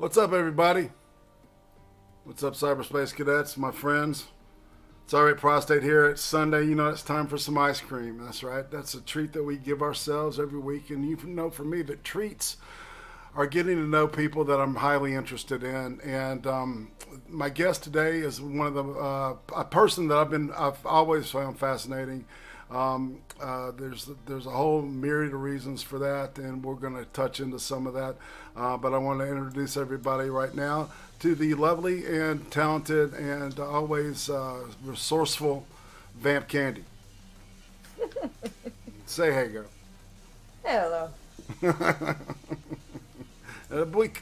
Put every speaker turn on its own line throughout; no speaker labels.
What's up, everybody? What's up, cyberspace cadets, my friends? It's Irate Prostate here. It's Sunday. You know, it's time for some ice cream. That's right. That's a treat that we give ourselves every week. And you know, for me, that treats are getting to know people that I'm highly interested in. And my guest today is one of the a person that I've always found fascinating. There's a whole myriad of reasons for that, and we're going to touch into some of that. But I want to introduce everybody right now to the lovely and talented and always resourceful Vampkandy. Say hey, girl.
Hello.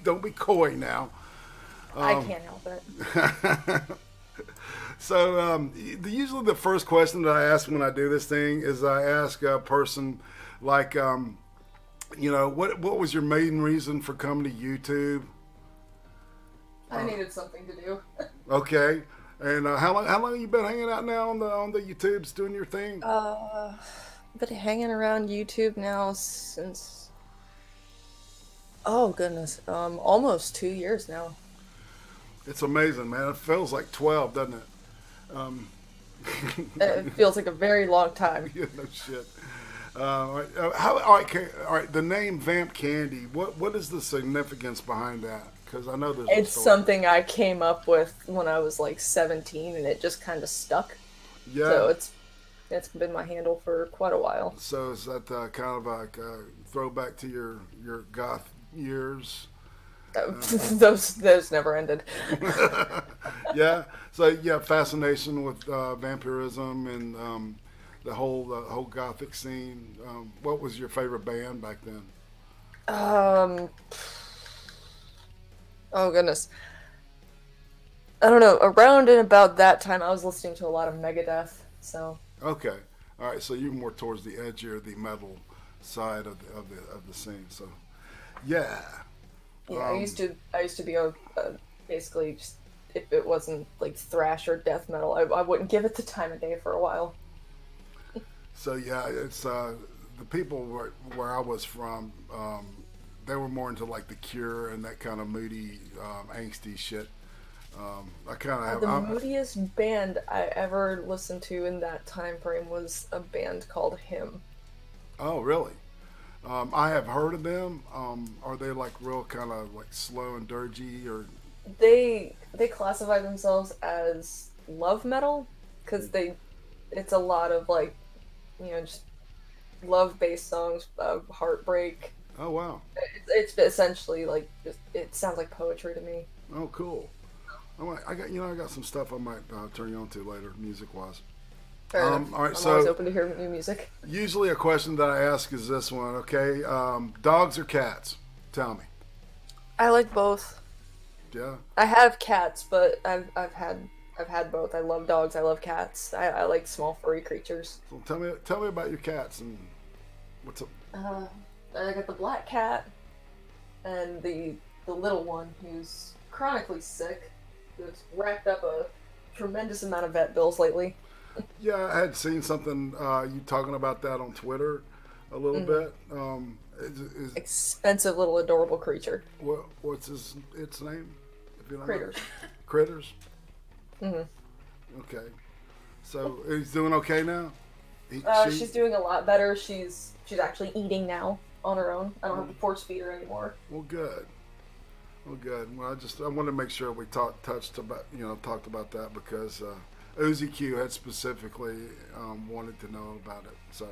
Don't be coy now.
I can't help it.
So usually the first question that I ask when I do this thing is I ask a person like, you know, what was your main reason for coming to YouTube?
I needed something to do.
Okay, and how long have you been hanging out now on the YouTubes doing your thing?
I've been hanging around YouTube now since, oh goodness, almost 2 years now.
It's amazing, man. It feels like 12, doesn't it?
It feels like a very long time.
Yeah, no shit. All right. The name Vampkandy. What is the significance behind that? Because I know there's.
It's something I came up with when I was like 17, and it just kind of stuck.
Yeah.
So it's been my handle for quite a while.
So is that kind of like a throwback to your goth years?
Those never ended.
Yeah. So yeah, fascination with vampirism and the whole gothic scene. What was your favorite band back then?
Oh goodness. I don't know. Around and about that time, I was listening to a lot of Megadeth. So.
Okay. All right. So you're more towards the edgier, the metal side of the scene. So, yeah.
Yeah, I used to be basically just, if it wasn't like thrash or death metal, I wouldn't give it the time of day for a while.
So yeah, it's the people where I was from, they were more into like The Cure and that kind of moody, angsty shit. I kind of have
the moodiest band I ever listened to in that time frame was a band called Him.
Oh, really? I have heard of them. Are they like real kind of like slow and dirgy, or?
They classify themselves as love metal because it's a lot of like, you know, just love-based songs of heartbreak.
Oh wow!
It's essentially like it sounds like poetry to me.
Oh cool! I got some stuff I might turn you on to later, music-wise.
All right, I'm always open to hear new music.
Usually a question that I ask is this one, okay? Dogs or cats? Tell me.
I like both.
Yeah.
I have cats, but I've had both. I love dogs. I love cats. I like small furry creatures.
So tell me about your cats and what's up.
I got the black cat and the little one who's chronically sick, who's racked up a tremendous amount of vet bills lately.
Yeah, I had seen something you talking about that on Twitter a little bit.
Expensive little adorable creature.
What's its name? If you don't
Critters.
know. Critters. Okay. So he's doing okay now.
She's doing a lot better. She's actually eating now on her own. I don't have to force feed her anymore.
Well, good. Well, I wanted to make sure we talked about that because. Uzi Q had specifically wanted to know about it. So,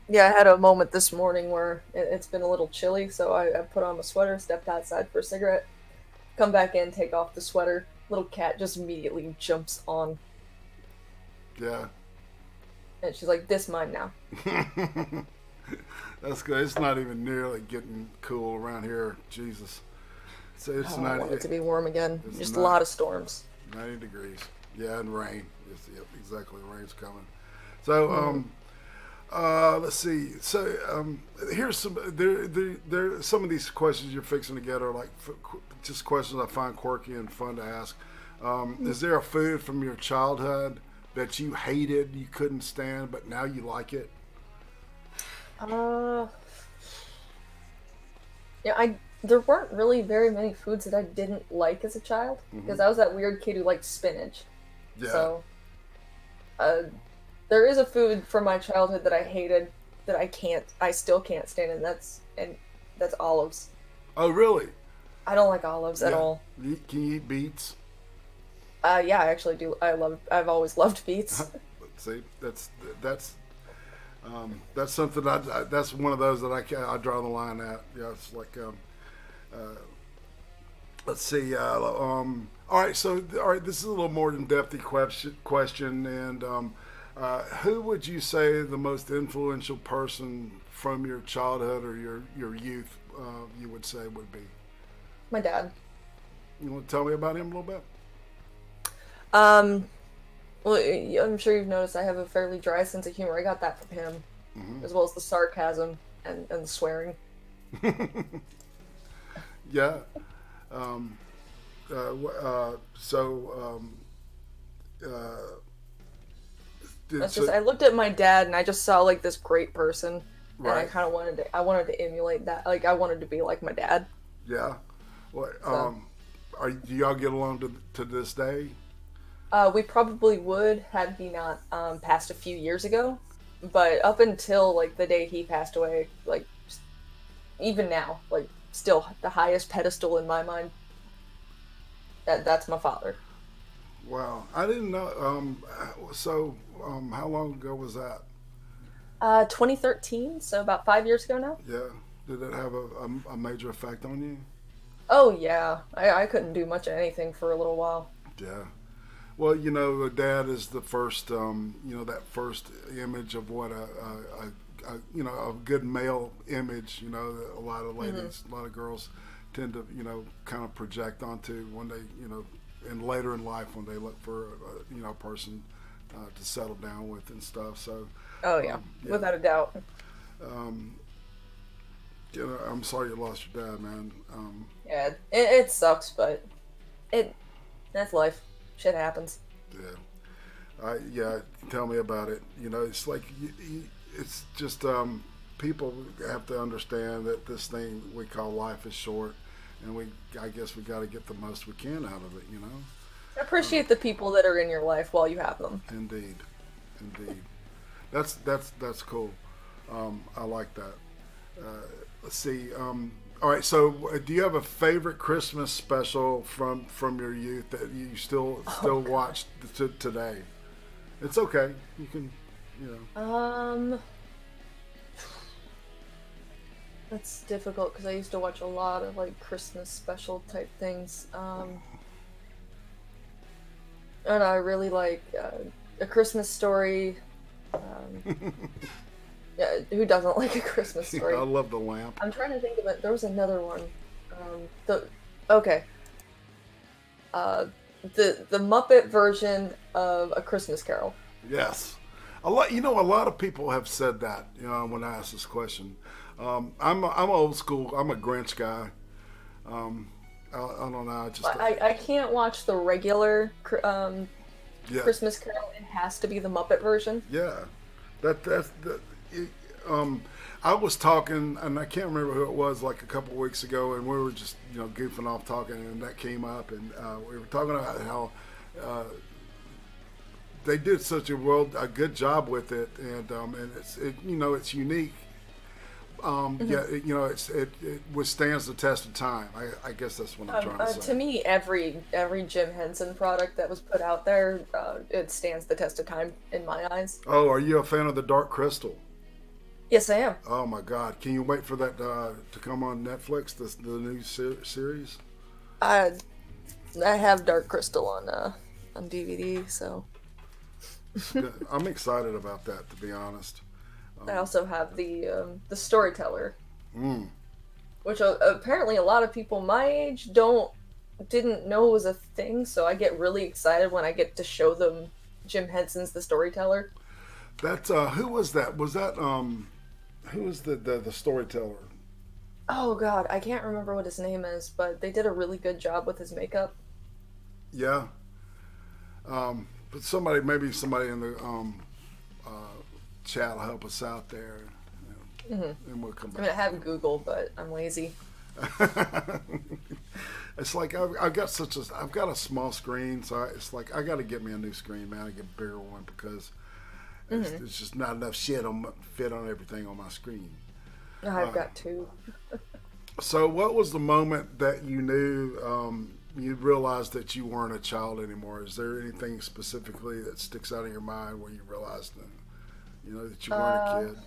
yeah, I had a moment this morning where it's been a little chilly, so I put on my sweater, stepped outside for a cigarette, come back in, take off the sweater. Little cat just immediately jumps on.
Yeah.
And she's like, "This mine now."
That's good. It's not even nearly getting cool around here. Jesus. So it's
I want it to be warm again. Just a lot of storms.
90 degrees. Yeah, and rain. Yep, exactly. Rain's coming. So, let's see. So, here's some. There. Some of these questions you're fixing to get are like just questions I find quirky and fun to ask. Is there a food from your childhood that you hated, you couldn't stand, but now you like it?
Yeah, there weren't really very many foods that I didn't like as a child, because I was that weird kid who liked spinach.
Yeah.
So, there is a food from my childhood that I hated that I still can't stand, and that's olives.
Oh, really?
I don't like olives at all.
Can you eat beets?
Yeah, I actually do. I've always loved beets.
See, that's something that's one of those that I draw the line at. Yeah, it's like let's see. All right, so this is a little more in-depth question, and who would you say the most influential person from your childhood or your youth you would say would be?
My dad.
You want to tell me about him a little bit?
Well, I'm sure you've noticed I have a fairly dry sense of humor. I got that from him, as well as the sarcasm and the swearing.
Yeah.
I looked at my dad and I just saw like this great person,
right.
And I kind of wanted to emulate that. Like I wanted to be like my dad.
Yeah. Well, do y'all get along to this day?
We probably would had he not passed a few years ago, but up until like the day he passed away, like even now, like still the highest pedestal in my mind. That's my father.
Wow, I didn't know. How long ago was that?
2013, so about 5 years ago now.
Yeah. Did it have a major effect on you?
Oh yeah, I couldn't do much of anything for a little while.
Yeah. Well, Dad is the first, that first image of what a good male image, that a lot of ladies, a lot of girls tend to, kind of project onto when they, and later in life when they look for, a person to settle down with and stuff. So.
Oh yeah, without a doubt.
I'm sorry you lost your dad, man.
Yeah, it sucks, but that's life. Shit happens.
Yeah. Tell me about it. It's like it's just people have to understand that this thing we call life is short, and I guess we got to get the most we can out of it.
Appreciate the people that are in your life while you have them.
Indeed. That's cool. I like that. Let's see. All right. So, do you have a favorite Christmas special from your youth that you still watch today? It's okay. You can,
That's difficult because I used to watch a lot of like Christmas special type things. And I really like A Christmas Story. Yeah, who doesn't like A Christmas Story?
I love the lamp.
I'm trying to think of it. There was another one. The Muppet version of A Christmas Carol.
Yes, a lot of people have said that. When I ask this question, I'm old school. I'm a Grinch guy. I don't know.
I can't watch the regular Christmas Carol. It has to be the Muppet version.
Yeah, I was talking, and I can't remember who it was, like a couple of weeks ago, and we were just goofing off talking, and that came up, and we were talking about how they did such a good job with it, and it's unique. It withstands the test of time. I guess that's what I'm trying to say.
To me, every Jim Henson product that was put out there, it stands the test of time in my eyes.
Oh, are you a fan of the Dark Crystal?
Yes, I am.
Oh my God! Can you wait for that to come on Netflix? The new series.
I have Dark Crystal on DVD, so.
I'm excited about that, to be honest.
I also have the Storyteller, which apparently a lot of people my age didn't know was a thing. So I get really excited when I get to show them Jim Henson's The Storyteller.
That's who was that? Was that who was the Storyteller?
Oh God, I can't remember what his name is, but they did a really good job with his makeup.
Yeah. But maybe somebody in the chat will help us out there, and we'll come back.
I mean, I have Google, but I'm lazy.
It's like I've got a small screen, so it's like I got to get me a new screen, man. I get a bigger one because it's just not enough shit fit on everything on my screen.
I've got two.
So, what was the moment that you knew you realized that you weren't a child anymore? Is there anything specifically that sticks out in your mind where you realized that that you weren't a kid?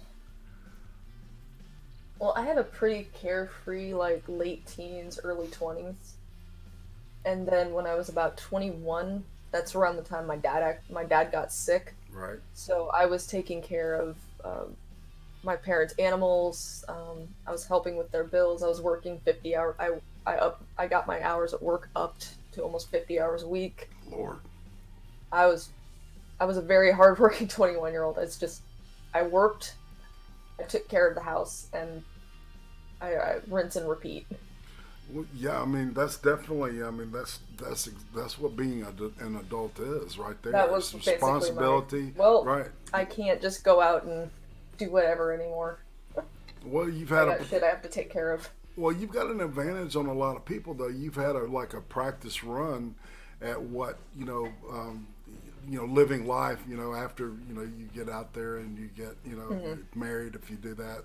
Well, I had a pretty carefree, like, late teens, early 20s. And then when I was about 21, that's around the time my dad got sick.
Right.
So I was taking care of my parents' animals. I was helping with their bills. I was working 50 hours. I got my hours at work up to almost 50 hours a week.
Lord.
I was a very hardworking 21-year-old. It's just I worked, I took care of the house, and I rinse and repeat.
Well, yeah, I mean that's definitely. I mean that's what being an adult is, right there.
That was
it's responsibility. Right.
I can't just go out and do whatever anymore.
Well, you've had
shit I have to take care of.
Well, you've got an advantage on a lot of people, though. You've had a practice run at what living life. After you get out there and you get married if you do that.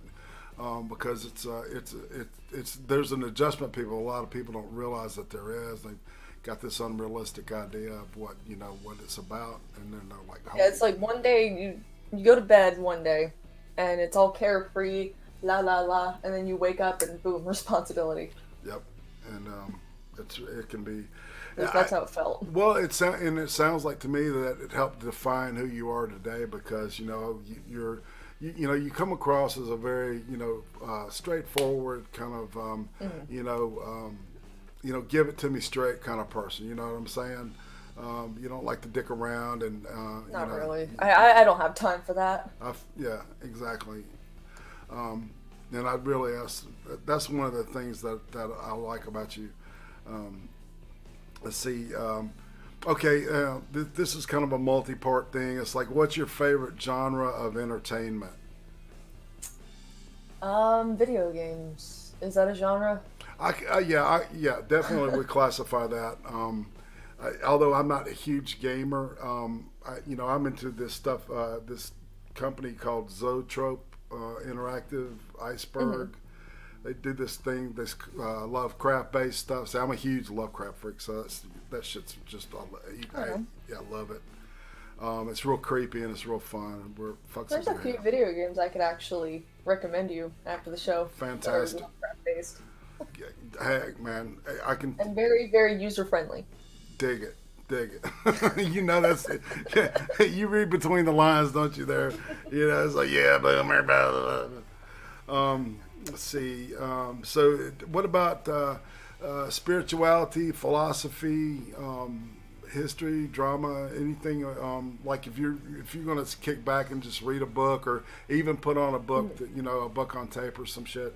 Because it's there's an adjustment. A lot of people don't realize that there is. They've got this unrealistic idea of what it's about, and then they're like,
yeah, it's like one day you go to bed one day, and it's all carefree, la la la, and then you wake up and boom, responsibility.
Yep, and it can be.
That's how it felt.
Well, it sounds like to me that it helped define who you are today because you're. You come across as a very, straightforward kind of, give it to me straight kind of person. You know what I'm saying? You don't like to dick around and.
Not really. I don't have time for that.
Yeah, exactly. And I really that's one of the things that I like about you. Let's see. Okay, this is kind of a multi-part thing. It's like, what's your favorite genre of entertainment?
Video games. Is that a genre?
Yeah, definitely would classify that. Although I'm not a huge gamer, I'm into this stuff. This company called Zoetrope Interactive Iceberg. Mm-hmm. They do this thing, this Lovecraft-based stuff. So I'm a huge Lovecraft freak, so that shit's just, I love it. It's real creepy and it's real fun.
There's a few video games I could actually recommend you after the show.
Fantastic.
Lovecraft-based.
Heck, man, I can.
And very, very user-friendly.
Dig it. That's it. You read between the lines, don't you? There, it's like boomer, blah, blah. Let's see. So, what about spirituality, philosophy, history, drama, anything? Like if you're going to kick back and just read a book, or even put on a book that a book on tape or some shit.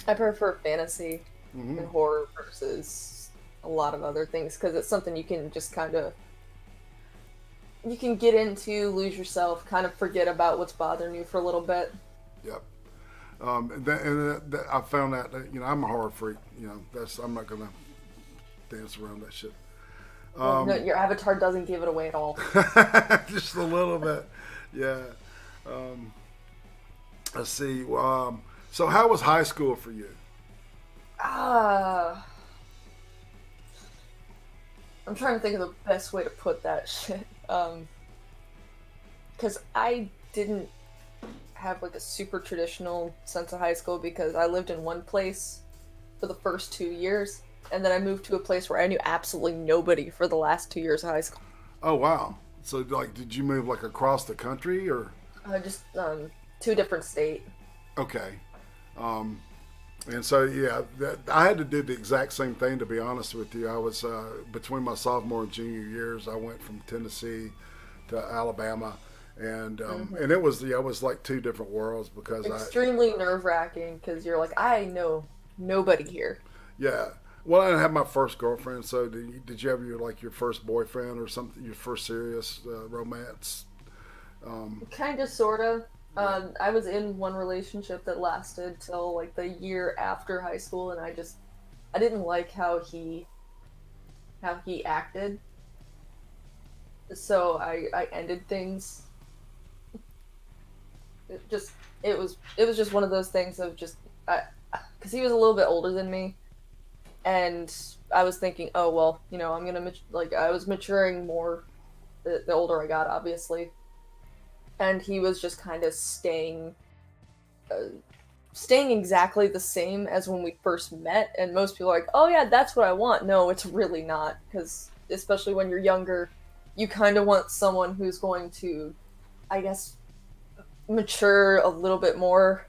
I prefer fantasy and horror versus a lot of other things because it's something you can just you can get into, lose yourself, kind of forget about what's bothering you for a little bit.
Yep. I found that I'm a horror freak. I'm not gonna dance around that shit.
No, your avatar doesn't give it away at all.
Just a little bit, yeah. Let's see. So how was high school for you?
I'm trying to think of the best way to put that shit. Because I didn't have like a super traditional sense of high school because I lived in one place for the first 2 years, and then I moved to a place where I knew absolutely nobody for the last 2 years of high school.
Oh wow! So like, did you move like across the country or?
Just to a different state.
Okay. And so, I had to do the exact same thing, to be honest with you. I was, between my sophomore and junior years, I went from Tennessee to Alabama. And and it was like two different worlds because
extremely nerve-wracking because you're like, I know nobody here.
Yeah. Well, I didn't have my first girlfriend, so did you have your first boyfriend or something, your first serious romance?
Kind of, sort of. I was in one relationship that lasted till like the year after high school, and I didn't like how he acted. So I ended things. It was just one of those things of just because he was a little bit older than me, and I was thinking, oh well, I'm gonna I was maturing more the older I got, obviously, and he was just kind of staying exactly the same as when we first met. And most people are like, oh yeah, that's what I want. No, it's really not, because especially when you're younger, you kind of want someone who's going to, I guess, mature a little bit more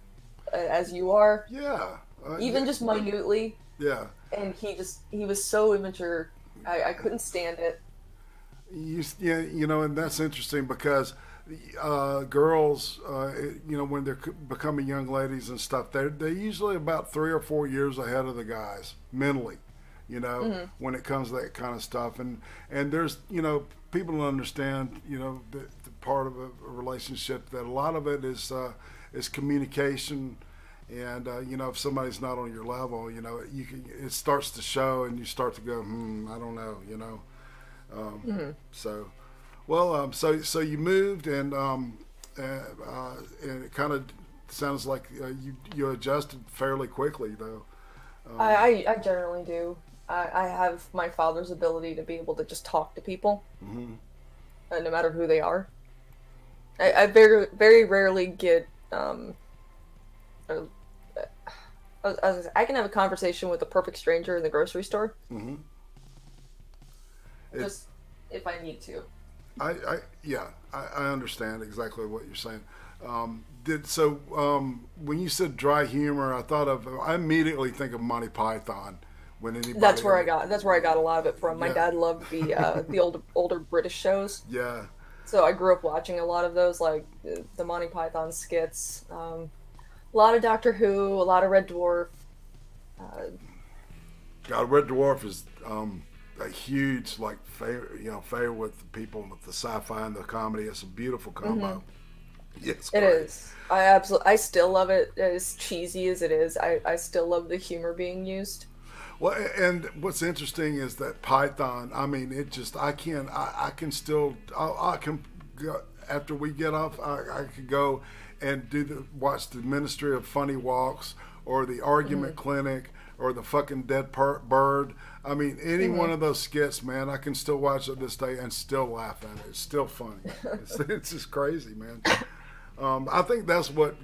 as you are.
Yeah.
Even just minutely.
Yeah.
And he was so immature. I couldn't stand it.
And that's interesting because girls, when they're becoming young ladies and stuff, they're usually about 3 or 4 years ahead of the guys mentally, when it comes to that kind of stuff. And there's, people don't understand, the part of a relationship that a lot of it is communication. And, if somebody's not on your level, it starts to show, and you start to go, I don't know, So, well, so you moved, and it kind of sounds like you adjusted fairly quickly, though.
I generally do. I have my father's ability to be able to just talk to people, no matter who they are. I very, very rarely get I can have a conversation with a perfect stranger in the grocery store. Just if I need to.
I understand exactly what you're saying. When you said dry humor, I immediately think of Monty Python. When anybody
that's where I got a lot of it from. My dad loved the older British shows.
Yeah.
So I grew up watching a lot of those, like the Monty Python skits. A lot of Doctor Who, a lot of Red Dwarf.
Red Dwarf is a huge favorite with the people with the sci-fi and the comedy. It's a beautiful combo. Yes,
it is. I still love it. As cheesy as it is, I still love the humor being used.
Well, and what's interesting is that Python. I mean, I can still go, after we get off. I could go and watch the Ministry of Funny Walks, or the Argument Clinic, or the fucking Dead Bird. I mean, any one of those skits, man, I can still watch it this day and still laugh at it. It's still funny. It's just crazy, man. I think that's what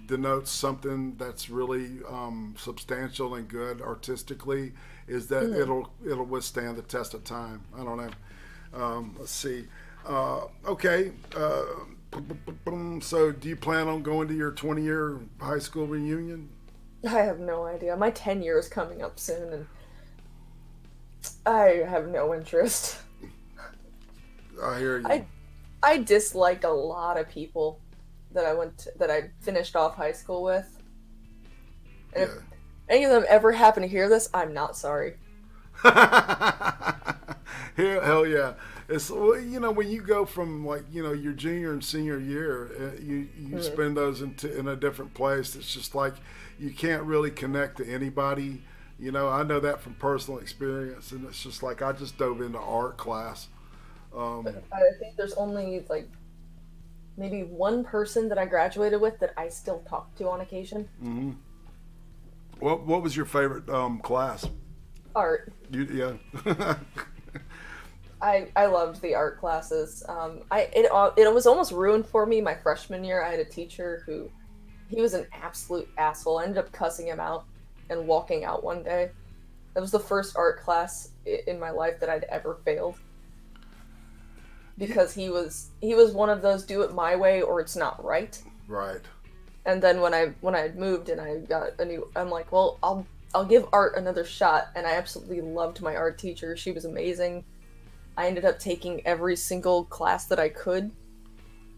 denotes something that's really substantial and good artistically, is that it'll withstand the test of time. I don't know. Let's see. Okay. So do you plan on going to your 20-year high school reunion?
I have no idea. My 10 year is coming up soon, and I have no interest.
I hear you.
I disliked a lot of people that I finished off high school with. And if any of them ever happen to hear this, I'm not sorry.
Hell yeah. It's, when you go from your junior and senior year, you spend those in a different place. It's just like you can't really connect to anybody. I know that from personal experience, and it's just like I just dove into art class.
I think there's only maybe one person that I graduated with that I still talk to on occasion.
Mm-hmm. What was your favorite class?
Art.
Yeah.
I loved the art classes. It was almost ruined for me my freshman year. I had a teacher he was an absolute asshole. I ended up cussing him out and walking out one day. That was the first art class in my life that I'd ever failed. Because he was one of those do it my way or it's not right.
Right.
And then when I moved and I got I'm like, well, I'll give art another shot, and I absolutely loved my art teacher. She was amazing. I ended up taking every single class that I could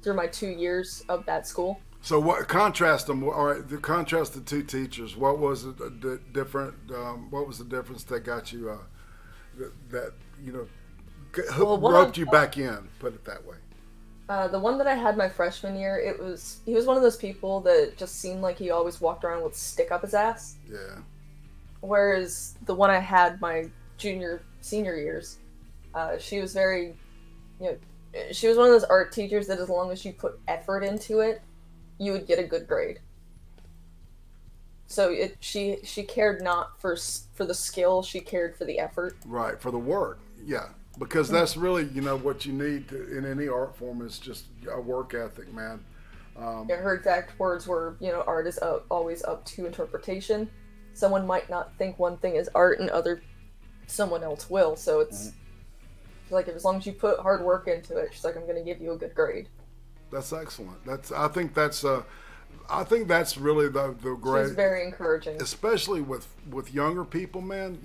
through my 2 years of that school.
So contrast them? All right, contrast the two teachers. What was different? What was the difference that got you roped you back in? Put it that way.
The one that I had my freshman year, he was one of those people that just seemed like he always walked around with a stick up his ass.
Yeah.
Whereas the one I had my senior years, she was very, you know, she was one of those art teachers that as long as you put effort into it, you would get a good grade. So she cared not for the skill, she cared for the effort.
Right, for the work. Yeah, because that's really, what you need in any art form is just a work ethic, man.
Yeah, her exact words were, art is always up to interpretation. Someone might not think one thing is art and someone else will. So it's like, as long as you put hard work into it, she's like, I'm going to give you a good grade.
That's excellent. I think that's really the great.
She's very encouraging,
especially with younger people, man.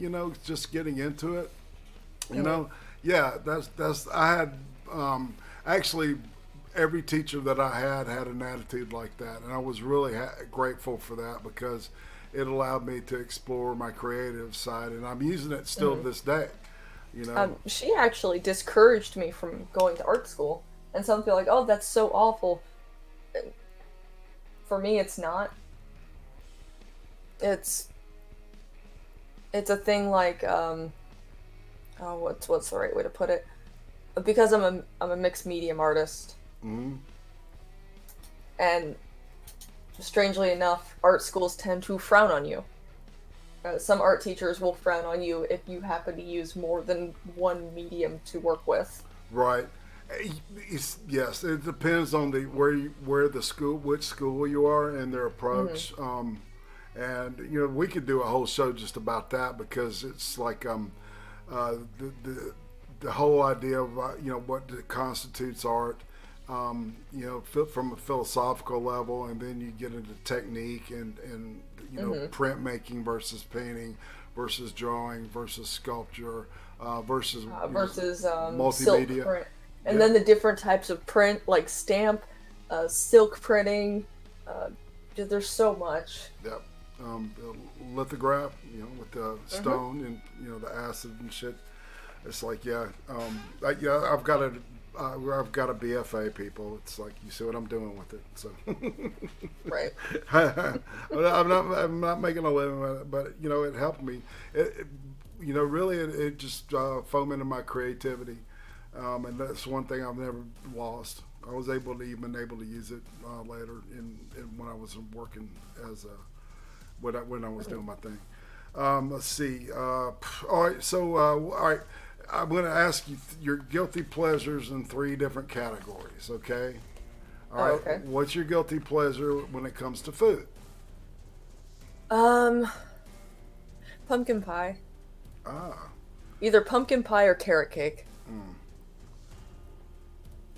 Just getting into it. Yeah. That's I had actually every teacher that I had an attitude like that, and I was really grateful for that because it allowed me to explore my creative side, and I'm using it still to this day.
She actually discouraged me from going to art school, and some feel like, oh, that's so awful. For me, it's not. It's a thing like, what's the right way to put it? Because I'm a mixed medium artist, and strangely enough, art schools tend to frown on you. Some art teachers will frown on you if you happen to use more than one medium to work with.
Right. Yes, it depends on which school you are and their approach. And we could do a whole show just about that because it's like the whole idea of what constitutes art. From a philosophical level, and then you get into technique and printmaking versus painting versus drawing versus sculpture versus multimedia.
Silk print. And then the different types of print, like stamp, silk printing. There's so much.
Yep. Lithograph, with the stone and the acid and shit. It's like I've got a BFA, people. It's like, you see what I'm doing with it. So
right.
I'm not making a living with it, but it helped me. It just fomented my creativity, and that's one thing I've never lost. I was able to use it later when I was working as when I was doing my thing. Let's see. All right. So all right. I'm going to ask you your guilty pleasures in 3 different categories, okay? All right.
Okay.
What's your guilty pleasure when it comes to food?
Pumpkin pie.
Ah.
Either pumpkin pie or carrot cake.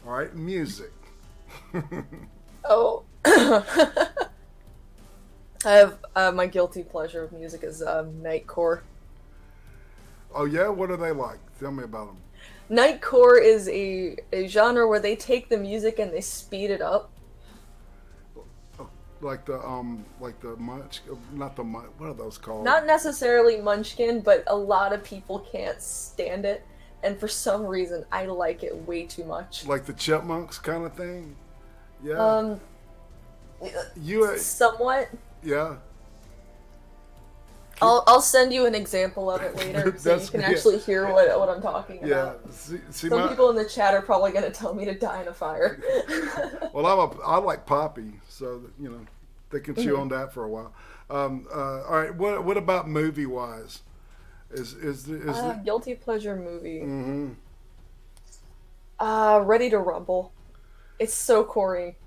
All right, music.
Oh. I have my guilty pleasure of music is nightcore.
Oh yeah, what are they like? Tell me about them.
Nightcore is a genre where they take the music and they speed it up.
Like the munch, not the munch. What are those called?
Not necessarily Munchkin, but a lot of people can't stand it, and for some reason I like it way too much.
Like the Chipmunks kind of thing. Yeah.
Somewhat.
Yeah.
I'll send you an example of it later so you can actually hear what I'm talking about.
Yeah.
Some people in the chat are probably going to tell me to die in a fire.
Well, I like Poppy, so they can chew on that for a while. All right. What about movie wise? Is
guilty pleasure movie?
Mm-hmm.
Ready to Rumble. It's so corny.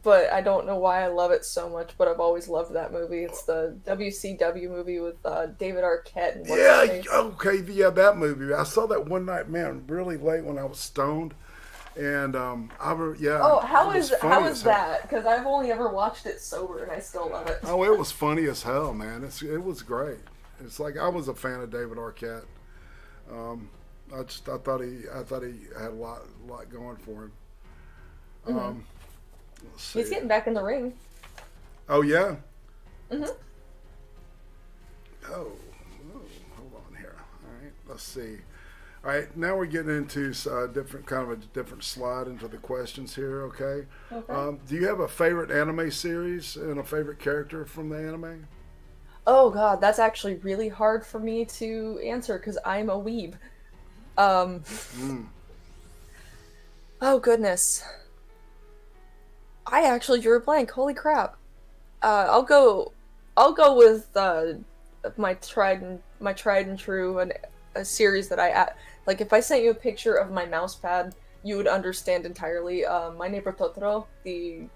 But I don't know why I love it so much, but I've always loved that movie. It's the WCW movie with David Arquette and
that movie. I saw that one night, man, really late when I was stoned, and
Oh, how is that? Because I've only ever watched it sober, and I still love it.
Oh, it was funny as hell, man. It was great. It's like I was a fan of David Arquette. I thought he had a lot going for him.
He's getting back in the ring.
Oh yeah. Oh, hold on here. All right, let's see. All right, now we're getting into different kind of a different slide into the questions here. Okay.
Okay.
Do you have a favorite anime series and a favorite character from the anime?
Oh God, that's actually really hard for me to answer because I'm a weeb. Um,
Mm.
oh goodness. I actually drew a blank. Holy crap. I'll go with my tried and true and a series that like if I sent you a picture of my mouse pad, you would understand entirely. My Neighbor Totoro, the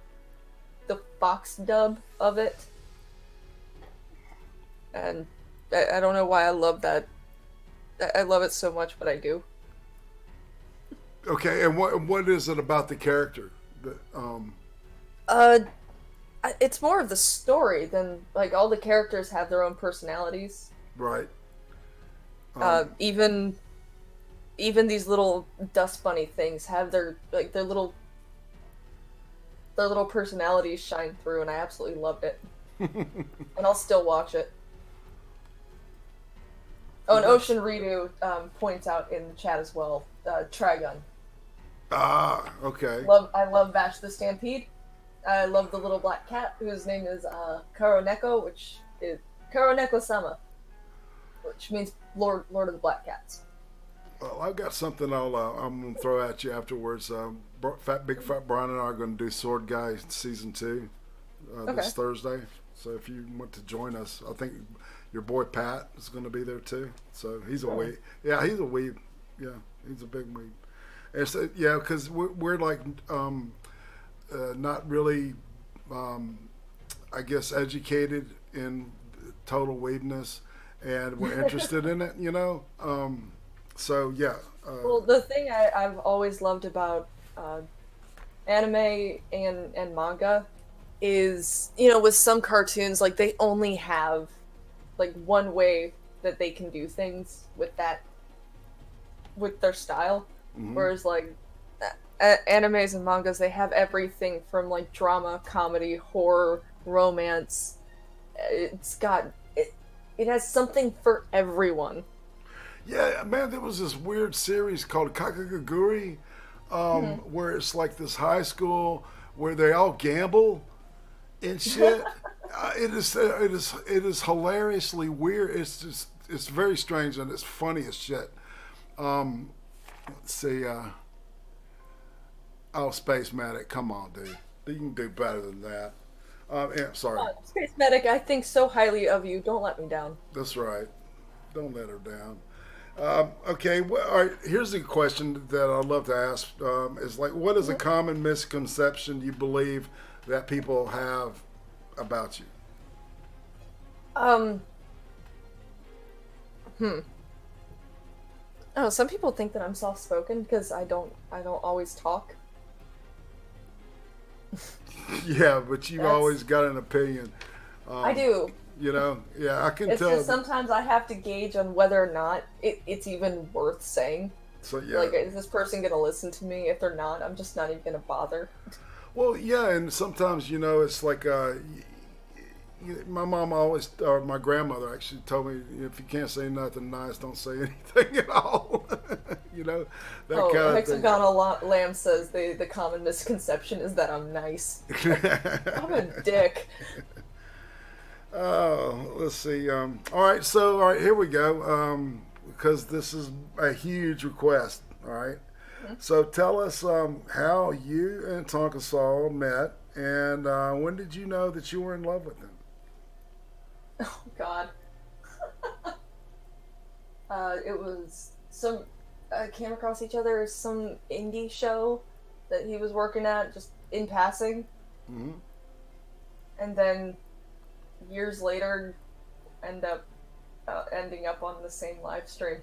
Fox dub of it. And I don't know why I love that. I love it so much, but I do.
Okay, and what is it about the character that
Uh, it's more of the story than like all the characters have their own personalities.
right?
Even these little dust bunny things have their little personalities shine through, and I absolutely loved it. And I'll still watch it. Oh, and Ocean Redo points out in the chat as well. Trigun.
Ah, okay.
I love Bash the Stampede. I love the little black cat whose name is Karoneko, which is Karoneko-sama, which means Lord of the Black Cats.
Well, I've got something I'm going to throw at you afterwards. Big Fat Brian and I are going to do Sword Guy season 2 this Thursday. So if you want to join us, I think your boy Pat is going to be there too. So he's a weeb. Yeah, he's a weeb. Yeah, he's a big weeb. And so, yeah, because we're like not really, I guess, educated in total weebness, and we're interested in it, you know. So yeah.
Well, the thing I've always loved about anime and manga is, you know, with some cartoons, like they only have like one way that they can do things with their style, whereas like animes and mangas, they have everything from like drama, comedy, horror, romance. It has something for everyone.
Yeah, man, there was this weird series called Kakagaguri, where it's like this high school where they all gamble and shit. It is hilariously weird. It's very strange and it's funny as shit. Let's see. Space Medic, come on, dude. You can do better than that. Yeah, sorry.
Space Medic, I think so highly of you. Don't let me down.
That's right. Don't let her down. Okay, well, all right, here's a question that I'd love to ask. Is like, what is a common misconception you believe that people have about you?
Oh, some people think that I'm soft-spoken because I don't always talk.
Yeah, but you've always got an opinion.
I do.
You know, yeah, I can
it's
tell.
Just sometimes I have to gauge on whether or not it's even worth saying.
So yeah,
like, is this person gonna listen to me? If they're not, I'm just not even gonna bother.
Well, yeah, and sometimes, you know, it's like my mom always, or my grandmother actually told me, if you can't say nothing nice, don't say anything at all. You know, that kind of thing.
Hexagonal Lamb says the common misconception is that I'm nice. I'm a dick.
Let's see. All right, here we go. Because this is a huge request. All right. So tell us how you and Tonka Saul met, and when did you know that you were in love with him?
Oh God. It was came across each other as some indie show that he was working at, just in passing. And then years later, ending up on the same live stream.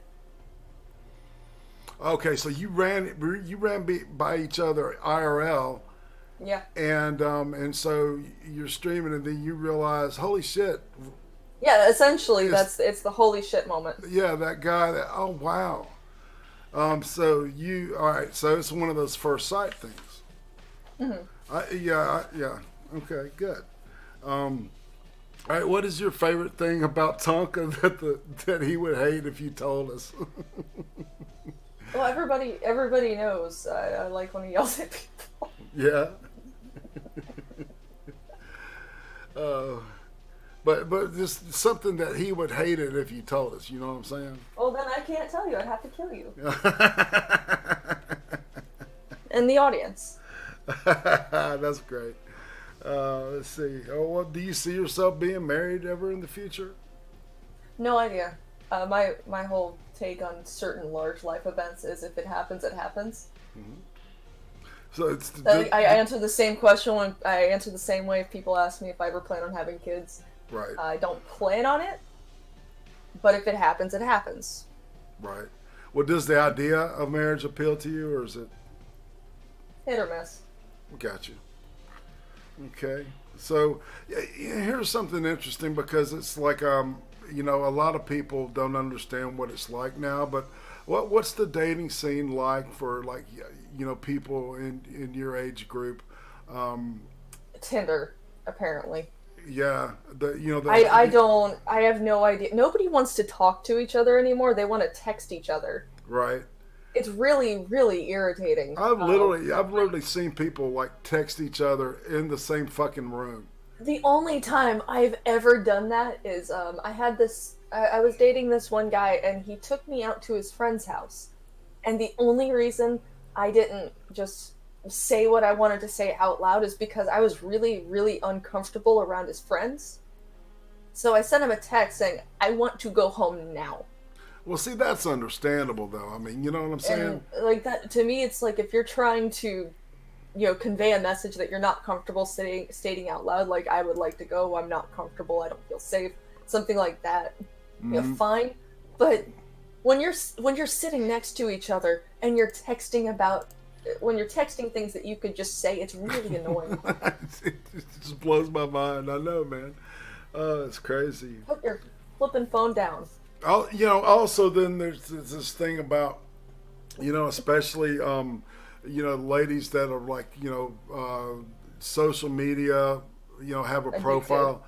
Okay, so you ran by each other IRL.
Yeah.
And so you're streaming, and then you realize, holy shit.
Yeah, essentially, it's the holy shit moment.
Yeah, that guy. Oh wow. So all right. So it's one of those first sight things. Yeah. Okay. Good. All right, what is your favorite thing about Tonka that he would hate if you told us?
Well, everybody knows I like when he yells at people.
Yeah. uh, but just something that he would hate it if you told us. You know what I'm saying?
Well, then I can't tell you. I'd have to kill you. And the audience.
That's great. Let's see. Oh, well, do you see yourself being married ever in the future?
No idea. My whole take on certain large life events is if it happens, it happens.
Mm-hmm. So it's
I answer the same question when I answer the same way if people ask me if I ever plan on having kids.
Right.
I don't plan on it, but if it happens, it happens.
Right. Well, does the idea of marriage appeal to you, or is it
hit or miss?
Got you. Okay. So here's something interesting because it's like you know, a lot of people don't understand what it's like now, but what's the dating scene like for, like, you know, people in your age group?
Tinder, apparently.
Yeah,
I have no idea. Nobody wants to talk to each other anymore. They want to text each other.
Right.
It's really, really irritating.
I've literally seen people like text each other in the same fucking room.
The only time I've ever done that is I was dating this one guy and he took me out to his friend's house. And the only reason I didn't just say what I wanted to say out loud is because I was really, really uncomfortable around his friends. So I sent him a text saying, I want to go home now.
Well, see, that's understandable, though. I mean, you know what I'm saying?
And, like, that, to me, it's like if you're trying to, you know, convey a message that you're not comfortable stating out loud, like, I would like to go, I'm not comfortable, I don't feel safe, something like that, you know, fine. But when you're sitting next to each other and you're texting when you're texting things that you could just say, it's really annoying.
It just blows my mind. I know, man. It's crazy.
Put your flipping phone down.
You know, also then there's this thing about, you know, especially, you know, ladies that are like, you know, social media, you know, have a profile.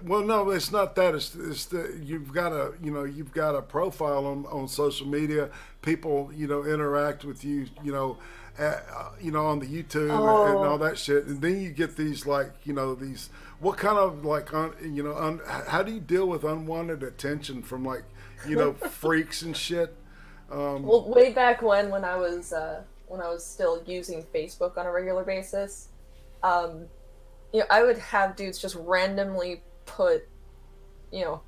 Well, no, it's not that. It's that you've got a profile on social media. People, you know, interact with you, you know, on the YouTube and all that shit. And then you get these, like, you know, these, what kind of, like, you know, how do you deal with unwanted attention from, like, you know, freaks and shit?
Well, way back when I was still using Facebook on a regular basis, you know, I would have dudes just randomly put, you know,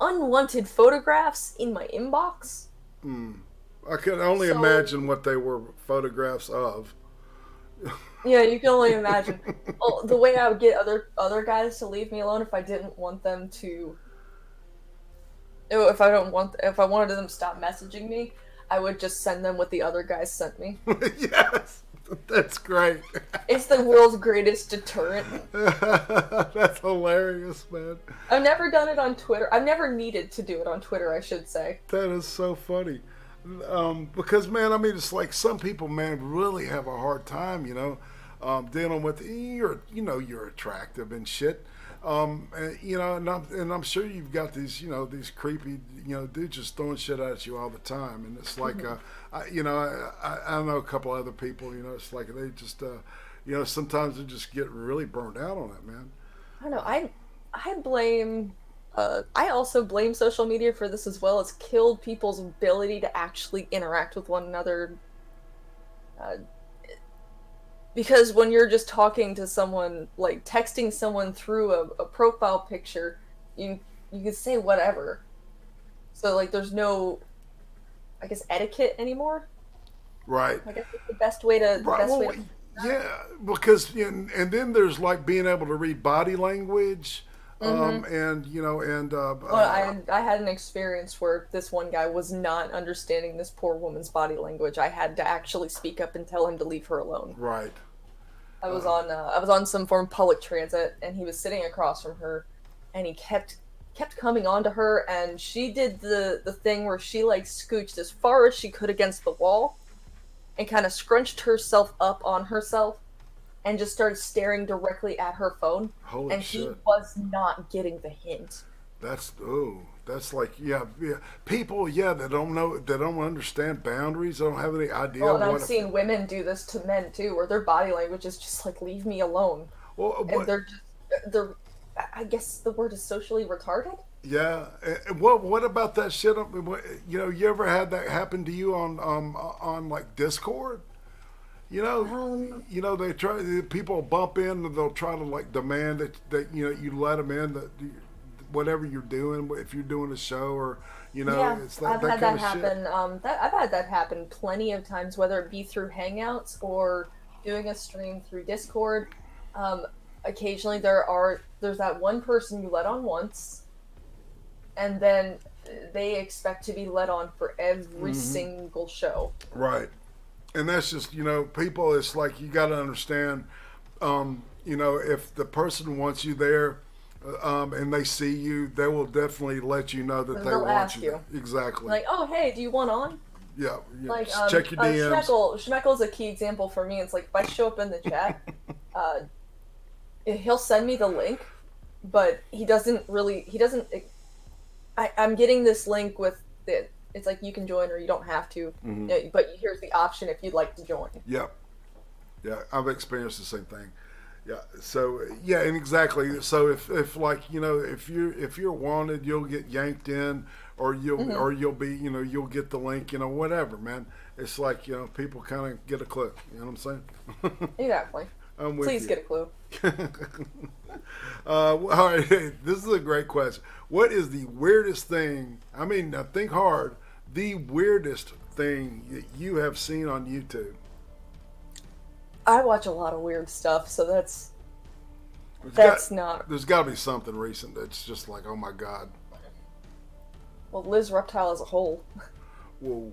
unwanted photographs in my inbox.
I could only imagine what they were photographs of.
Yeah, you can only imagine. The way I would get other guys to leave me alone if I didn't want them to, if I wanted them to stop messaging me, I would just send them what the other guys sent me.
Yes, that's great.
It's the world's greatest deterrent.
That's hilarious, man.
I've never done it on Twitter. I've never needed to do it on Twitter, I should say.
That is so funny. Because, man, I mean, it's like some people, man, really have a hard time, you know, dealing with, you're attractive and shit. And, you know, and I'm sure you've got these, you know, these creepy, you know, dudes just throwing shit at you all the time. And it's like, you know, I know a couple other people, you know, it's like they just, you know, sometimes they just get really burned out on it, man.
I don't know. I blame... I also blame social media for this as well. It's killed people's ability to actually interact with one another. Because when you're just talking to someone, like texting someone through a profile picture, you can say whatever. So, like, there's no, I guess, etiquette anymore.
Right.
I guess it's the best way to...
Yeah, because, and then there's, like, being able to read body language... and you know, and
well, I had an experience where this one guy was not understanding this poor woman's body language. I had to actually speak up and tell him to leave her alone.
Right.
I was on some form of public transit, and he was sitting across from her, and he kept coming on to her, and she did the thing where she, like, scooched as far as she could against the wall, and kind of scrunched herself up on herself, and just started staring directly at her phone.
Holy
and
shit.
he was not getting the hint.
That's like, yeah. People, yeah, that don't know, that don't understand boundaries, they don't have any idea.
Well, and I've seen women do this to men too, where their body language is just like, leave me alone.
Well,
and they're, I guess the word is socially retarded?
Yeah. What about that shit? You know, you ever had that happen to you on like Discord? You know, they try. People bump in and they'll try to like demand that you know you let them in, that whatever you're doing, if you're doing a show or
Yeah,
it's
I've
that
had
kind
that
of shit.
happen. I've had that happen plenty of times, whether it be through Hangouts or doing a stream through Discord. Occasionally, there's that one person you let on once, and then they expect to be let on for every single show.
Right. And that's just, people, it's like you got to understand, if the person wants you there and they see you, they will definitely let you know that they
They'll
want
ask
you. Exactly.
Like, oh, hey, do you want on?
Yeah.
Like,
just check your DMs.
Schmeckel's a key example for me. It's like, if I show up in the chat, he'll send me the link, but I'm getting this link with it. It's like, you can join or you don't have to, but here's the option if you'd like to join.
Yeah. Yeah, I've experienced the same thing. Yeah. So yeah, and exactly. So if like if you're wanted, you'll get yanked in, or you'll be you'll get the link, whatever, man. It's like people kind of get a clue. You know what I'm saying?
Exactly.
I'm with
Please
you.
Get a clue.
All right, this is a great question. What is the weirdest thing? I mean, now think hard. The weirdest thing that you have seen on YouTube?
I watch a lot of weird stuff, so that's not.
There's got to be something recent that's just like, oh my god.
Well, Liz Reptile as a whole.
Whoa.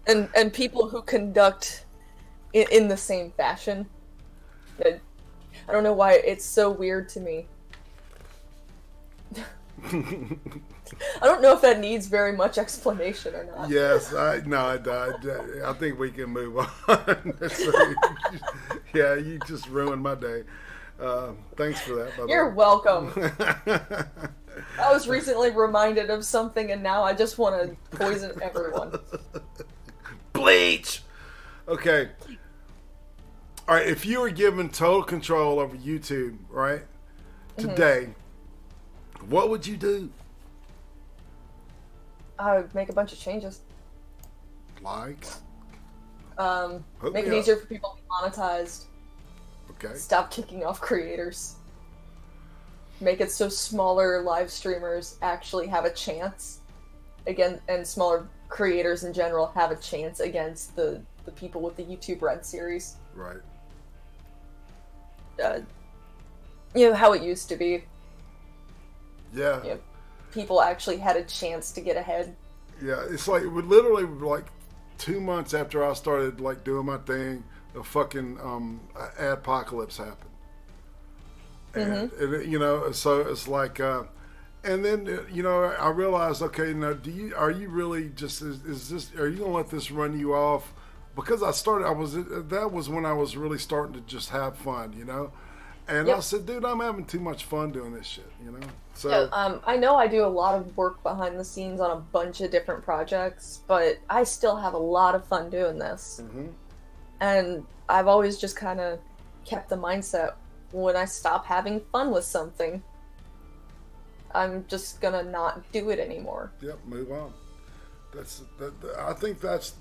and people who conduct in the same fashion. I don't know why it's so weird to me. I don't know if that needs very much explanation or not.
Yes, I think we can move on. Yeah, you just ruined my day. Thanks for that, by the way.
You're welcome. I was recently reminded of something, and now I just want to poison everyone.
Bleach! Okay. All right, if you were given total control over YouTube, right, today, what would you do?
I would make a bunch of changes.
Like?
Make it easier for people to be monetized.
Okay.
Stop kicking off creators. Make it so smaller live streamers actually have a chance. Again, and smaller creators in general have a chance against the people with the YouTube Red series.
Right.
How it used to be.
Yeah.
People actually had a chance to get ahead.
Yeah, it's like, it would literally, like 2 months after I started like doing my thing, the fucking adpocalypse happened. And so it's like, and then I realized, okay, now are you really just are you gonna let this run you off? Because that was when I was really starting to just have fun, And I said, dude, I'm having too much fun doing this shit, So
yeah, I know I do a lot of work behind the scenes on a bunch of different projects, but I still have a lot of fun doing this. And I've always just kind of kept the mindset, when I stop having fun with something, I'm just gonna not do it anymore.
Yep, move on. I think that's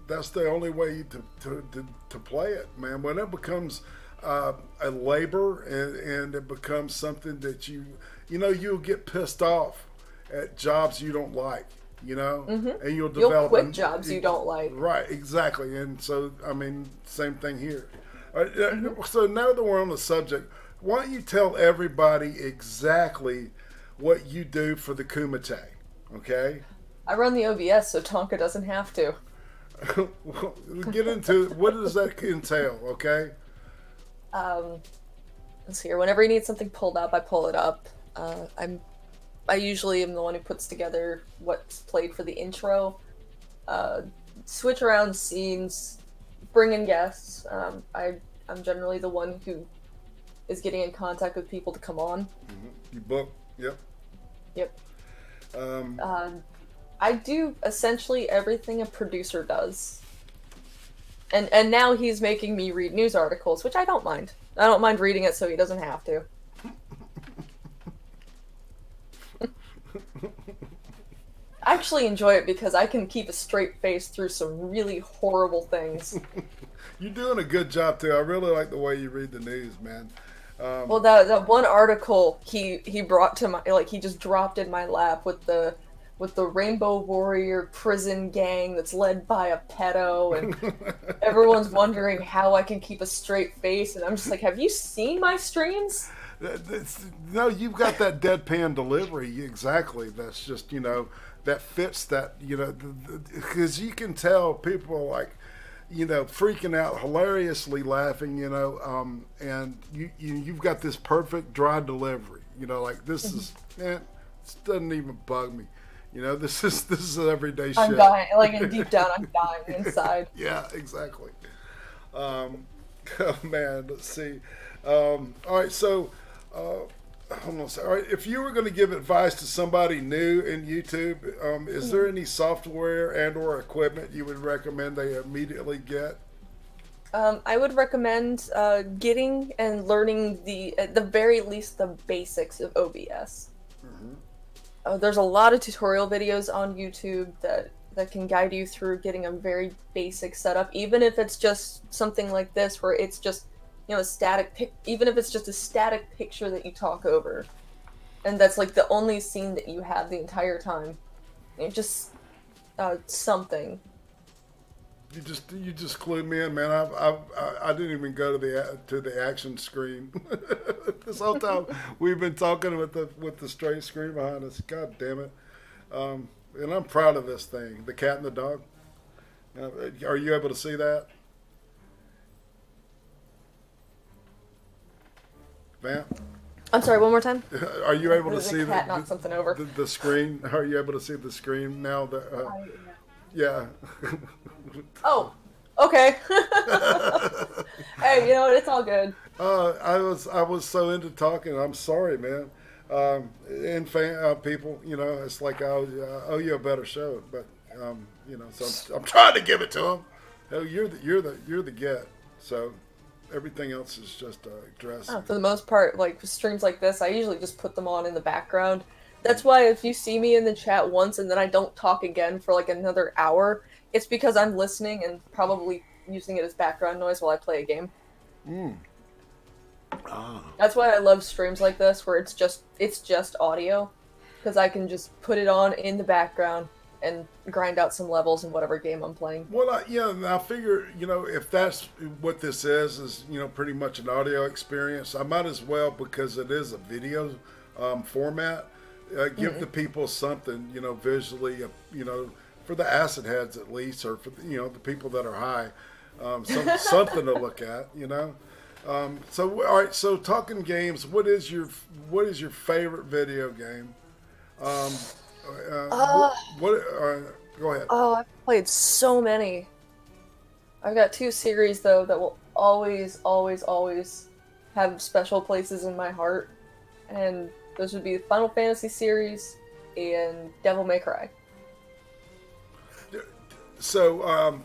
the only way to play it, man. When it becomes a labor and it becomes something that you'll get pissed off at jobs you don't like, and you'll develop.
You'll quit jobs you don't like.
Right, exactly. And so, I mean, same thing here. So now that we're on the subject, why don't you tell everybody exactly what you do for the Kumite, okay?
I run the OBS, so Tonka doesn't have to.
Get into what does that entail, okay?
Let's see here. Whenever you need something pulled up, I pull it up. I usually am the one who puts together what's played for the intro. Switch around scenes, bring in guests. I'm generally the one who is getting in contact with people to come on.
You book, yep.
Yep. I do essentially everything a producer does. And now he's making me read news articles, which I don't mind. I don't mind reading it so he doesn't have to. I actually enjoy it because I can keep a straight face through some really horrible things.
You're doing a good job too. I really like the way you read the news, man.
Well, that one article he brought to my, like, he just dropped in my lap with the Rainbow Warrior prison gang that's led by a pedo, and everyone's wondering how I can keep a straight face, and I'm just like, have you seen my streams?
No, you've got that deadpan delivery. Exactly. That's just, that fits that, because you can tell people are like, freaking out, hilariously laughing, and you've got this perfect dry delivery. Like, this is, man, this doesn't even bug me. This is everyday shit.
I'm dying, like, deep down, I'm dying inside.
Yeah, exactly. Oh, man, let's see. All right, so, hold on a second. All right, if you were going to give advice to somebody new in YouTube, is there any software and or equipment you would recommend they immediately get?
I would recommend getting and learning at the very least, the basics of OBS. There's a lot of tutorial videos on YouTube that can guide you through getting a very basic setup, even if it's just something like this, where it's just, a static even if it's just a static picture that you talk over, and that's like the only scene that you have the entire time. Just something.
You just clued me in, man. I didn't even go to the action screen this whole time. We've been talking with the straight screen behind us. God damn it! And I'm proud of this thing. The cat and the dog. Are you able to see that? Vamp?
I'm sorry. One more time.
Are you able to see
cat knocked something over?
The screen? Are you able to see the screen now? Yeah.
Oh, okay. Hey, it's all good.
I was so into talking. I'm sorry, man. And people, it's like I owe you a better show, but so I'm trying to give it to them. Oh, you're the get. So everything else is just dress.
For the most part, like streams like this, I usually just put them on in the background. That's why if you see me in the chat once and then I don't talk again for like another hour, it's because I'm listening and probably using it as background noise while I play a game. That's why I love streams like this, where it's just audio, because I can just put it on in the background and grind out some levels in whatever game I'm playing.
Well, I figure, if that's what this is, pretty much an audio experience, I might as well, because it is a video format, give the people something, visually, for the acid heads at least, or for the people that are high, something to look at, So all right, so talking games, what is your favorite video game? Go ahead.
Oh, I've played so many. I've got two series though that will always, always, always have special places in my heart, and those would be the Final Fantasy series and Devil May Cry.
So,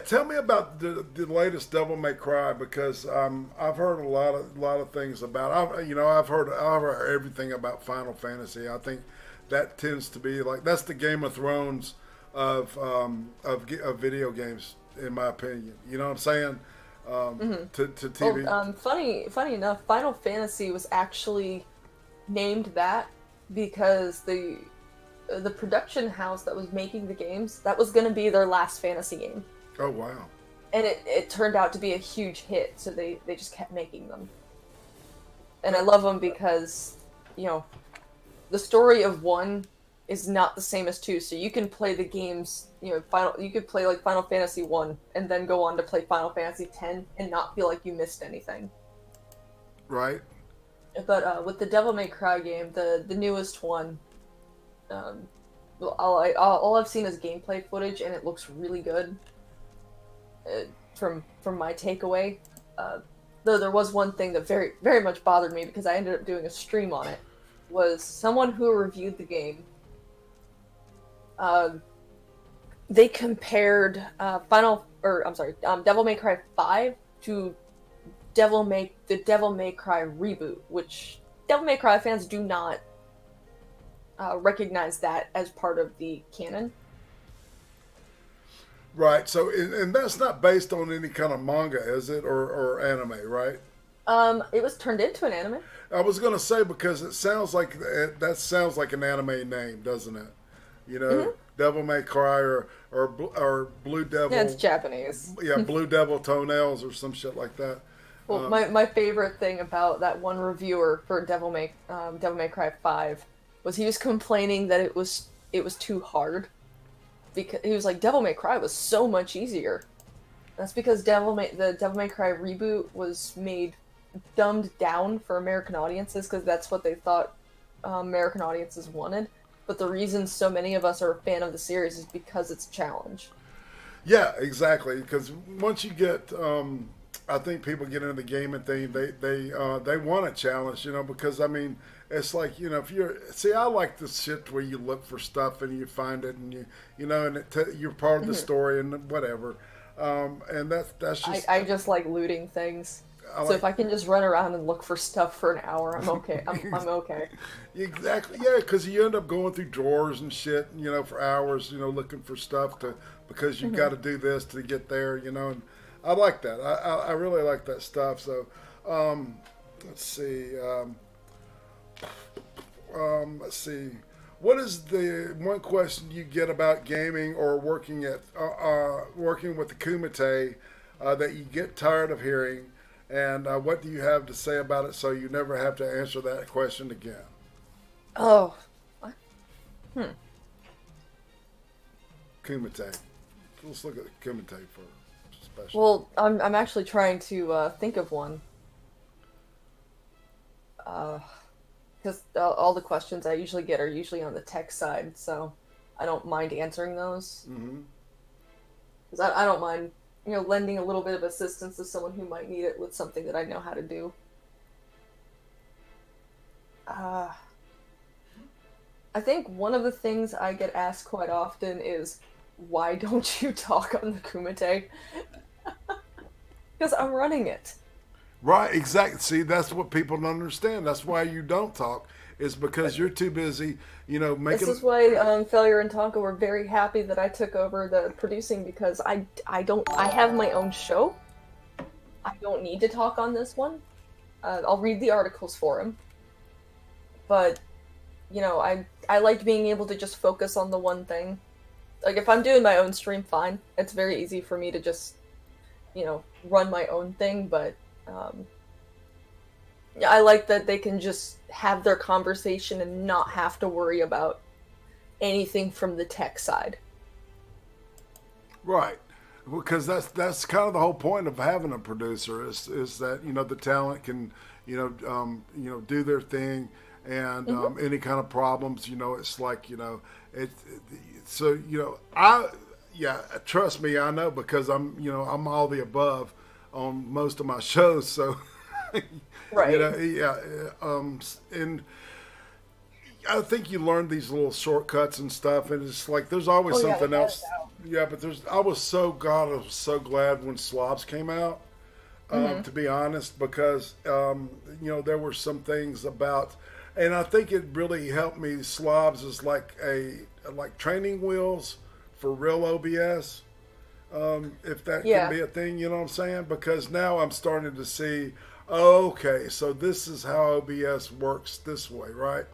tell me about the latest Devil May Cry, because I've heard a lot of things about. I've heard everything about Final Fantasy. I think that tends to be like, that's the Game of Thrones of video games, in my opinion. You know what I'm saying? To TV.
Well, funny enough, Final Fantasy was actually named that because the production house that was making the games, that was going to be their last fantasy game.
Oh, wow.
And it turned out to be a huge hit, so they just kept making them. And I love them because, the story of 1 is not the same as 2, so you can play the games, you could play like Final Fantasy 1 and then go on to play Final Fantasy 10 and not feel like you missed anything.
Right.
But with the Devil May Cry game, the newest one, all I've seen is gameplay footage, and it looks really good. from my takeaway. Though there was one thing that very very much bothered me because I ended up doing a stream on it. Was someone who reviewed the game. They compared Devil May Cry 5 to the Devil May Cry reboot, which Devil May Cry fans do not recognize that as part of the canon.
Right. So, and that's not based on any kind of manga, is it, or anime, right?
It was turned into an anime.
I was going to say because it sounds like that sounds like an anime name, doesn't it? You know, Devil May Cry or Blue Devil.
Yeah, it's Japanese.
Yeah, Blue Devil Toenails or some shit like that.
Well, my favorite thing about that one reviewer for Devil May Cry 5 was he was complaining that it was too hard. Because he was like, Devil May Cry was so much easier. That's because the Devil May Cry reboot was made dumbed down for American audiences because that's what they thought American audiences wanted. But the reason so many of us are a fan of the series is because it's a challenge.
Yeah, exactly. Because once you get, I think people get into the gaming thing, they want a challenge, you know. Because I mean, it's like, you know, if you're I like this shit where you look for stuff and you find it and you know, and you're part of the story and whatever. And that's just
I just like looting things. So if I can just run around and look for stuff for an hour, I'm okay. I'm okay.
Exactly. Yeah, because you end up going through drawers and shit, you know, for hours, you know, looking for stuff because you've got to do this to get there, you know. And I like that. I really like that stuff. So, let's see. Let's see. What is the one question you get about gaming or working with the Kumite that you get tired of hearing? And what do you have to say about it so you never have to answer that question again?
Oh.
Kumite. Let's look at the Kumite for special.
Well, I'm actually trying to think of one. Because all the questions I usually get are usually on the tech side, so I don't mind answering those. Because I don't mind, you know, lending a little bit of assistance to someone who might need it with something that I know how to do. I think one of the things I get asked quite often is, why don't you talk on the Kumite? Because I'm running it.
Right, exactly. See, that's what people don't understand. That's why you don't talk. Is because you're too busy, you know, making...
This is why Failure and Tonka were very happy that I took over the producing, because I have my own show. I don't need to talk on this one. I'll read the articles for him. But, you know, I like being able to just focus on the one thing. Like, if I'm doing my own stream, fine. It's very easy for me to just, you know, run my own thing, but... I like that they can just have their conversation and not have to worry about anything from the tech side.
Right. Because that's kind of the whole point of having a producer is that, you know, the talent can, you know, do their thing, and any kind of problems, you know, it's like, you know, so, you know, trust me, I know, because I'm all the above on most of my shows, so
right.
You know, and I think you learn these little shortcuts and stuff, and it's like there's always something else. Yeah, but I was so glad when Slobs came out, to be honest, because you know, there were some things about, and I think it really helped me. Slobs is like training wheels for real OBS. If that can be a thing, you know what I'm saying? Because now I'm starting to see, okay, so this is how OBS works this way, right?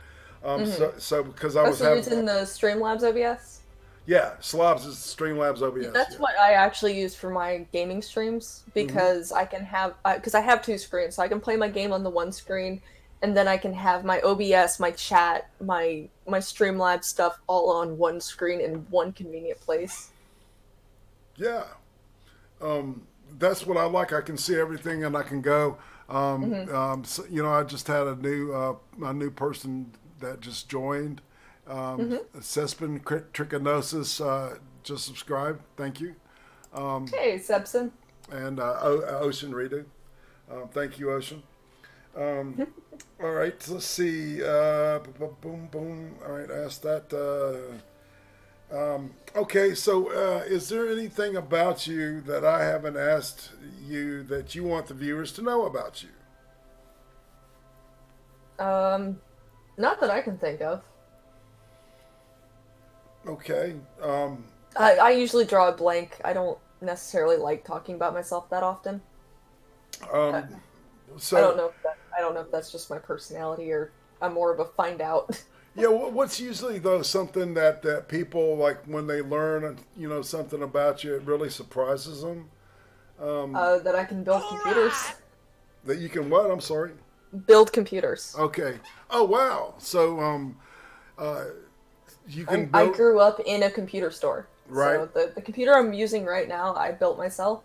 So because I was
using the Streamlabs OBS?
Yeah, Slobs is Streamlabs OBS.
That's what I actually use for my gaming streams, because I can have, because I have two screens, so I can play my game on the one screen, and then I can have my OBS, my chat, my Streamlabs stuff all on one screen in one convenient place. Yeah,
that's what I like. I can see everything, and I can go. So, you know, I just had a new person that just joined. Cespin Trichinosis just subscribed. Thank you.
Hey, Sebson.
And Ocean Redo. Thank you, Ocean. All right, let's see. Boom, boom. All right, ask that. Okay, so is there anything about you that I haven't asked you that you want the viewers to know about you?
Not that I can think of.
Okay.
I usually draw a blank. I don't necessarily like talking about myself that often.
So
I don't know if that's just my personality or I'm more of a find out.
Yeah, what's usually though something that people like when they learn something about you, it really surprises them.
That I can build computers.
That you can what? I'm sorry.
Build computers.
Okay. Oh wow. So you can.
I grew up in a computer store.
Right.
So the computer I'm using right now, I built myself.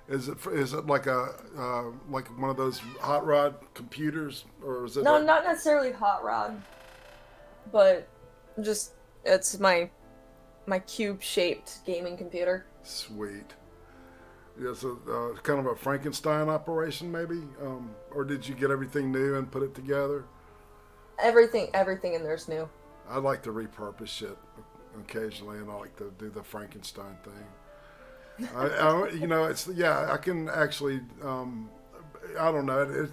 Is it like like one of those hot rod computers, or is it?
No, not necessarily hot rod, but just it's my cube shaped gaming computer.
Sweet. Yeah, so kind of a Frankenstein operation, maybe, or did you get everything new and put it together?
Everything in there's new.
I like to repurpose shit occasionally, and I like to do the Frankenstein thing. I can actually. I don't know.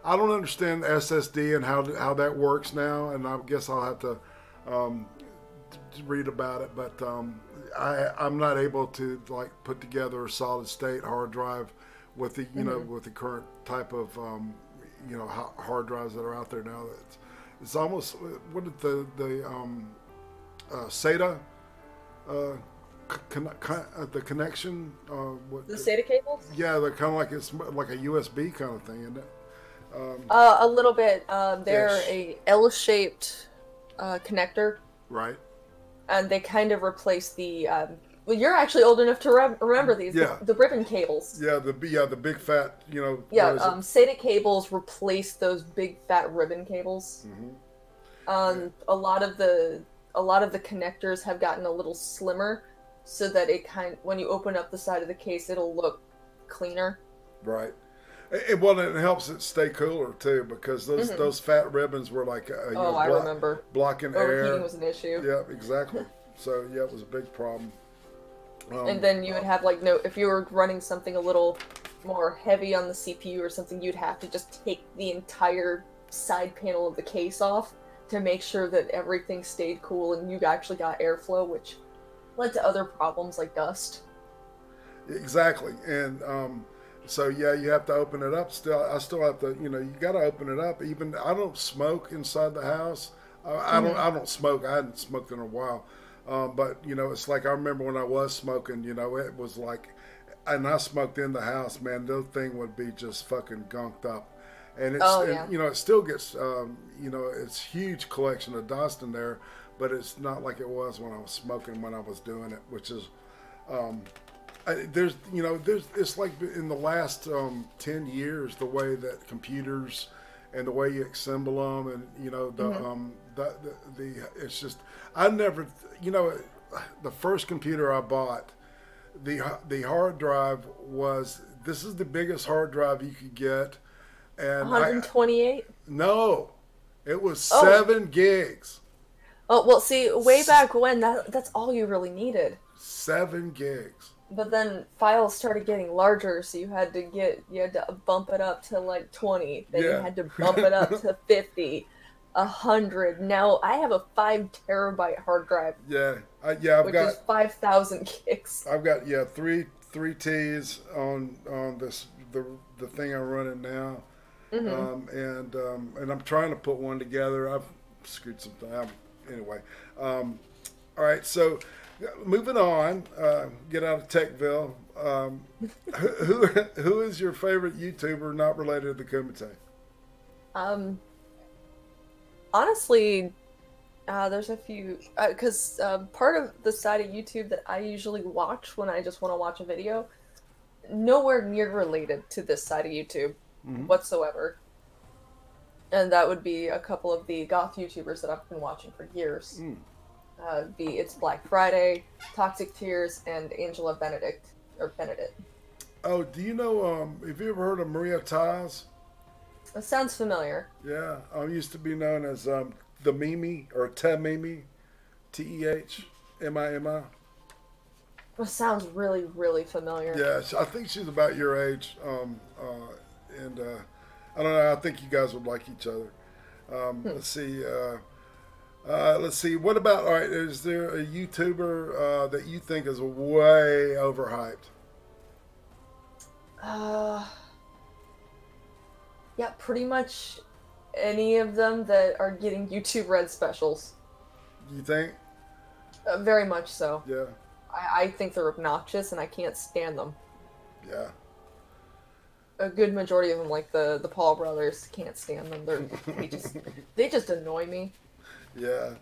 I don't understand SSD and how that works now, and I guess I'll have to read about it. But I'm not able to like put together a solid state hard drive with the with the current type of hard drives that are out there now. It's almost what did the SATA the connection
the SATA cables?
Yeah, they're kind of like it's like a USB kind of thing, isn't it?
A little bit. They're a L-shaped connector.
Right.
And they kind of replace the. Well, you're actually old enough to remember these.
Yeah.
The ribbon cables.
Yeah, the big fat,
Yeah, SATA cables replace those big fat ribbon cables.
Mm-hmm.
A lot of the connectors have gotten a little slimmer, so that when you open up the side of the case, it'll look cleaner.
Right. It helps it stay cooler too, because those fat ribbons were like
I remember
blocking
overheating
air.
was an issue.
Yeah, exactly. So yeah, it was a big problem.
And then you would have if you were running something a little more heavy on the CPU or something, you'd have to just take the entire side panel of the case off to make sure that everything stayed cool and you actually got airflow, which led to other problems like dust. Exactly,
and so yeah, you have to open it up. I still have to, you got to open it up. Even I don't smoke inside the house. I don't smoke. I hadn't smoked in a while. But it's like I remember when I was smoking. It was like, and I smoked in the house. Man, the thing would be just fucking gunked up, and it still gets it's huge collection of dust in there, but it's not like it was when I was smoking when I was doing it, which is. It's like in the last 10 years, the way that computers and the way you assemble them, and it's just I never, the first computer I bought, the hard drive this is the biggest hard drive you could get, and
128.
No, it was 7 gigs.
Oh well, see, way back when that's all you really needed.
7 gigs.
But then files started getting larger, so you had to bump it up to like 20. Then you had to bump it up to 50, 100. Now I have a 5 terabyte hard drive. I've got 5,000 gigs.
I've got 3 T's on the thing I'm running now, and I'm trying to put one together. I've screwed something out anyway. All right, so. Moving on, get out of Techville. Who is your favorite YouTuber not related to the Kumite?
Honestly, there's a few. Because part of the side of YouTube that I usually watch when I just want to watch a video, nowhere near related to this side of YouTube whatsoever. And that would be a couple of the goth YouTubers that I've been watching for years. It's Black Friday, Toxic Tears, and Angela Benedict or Benedict.
Oh, do you know? Have you ever heard of Maria Taz?
That sounds familiar.
Yeah, used to be known as the Mimi or Temimi, Tehmimi.
That sounds really, really familiar.
Yeah, I think she's about your age, and I don't know. I think you guys would like each other. Let's see. Let's see. What about? All right, is there a YouTuber that you think is way overhyped?
Yeah, pretty much any of them that are getting YouTube Red specials.
You think?
Very much so.
Yeah.
I think they're obnoxious, and I can't stand them.
Yeah.
A good majority of them, like the Paul brothers, can't stand them. They just annoy me.
Yeah,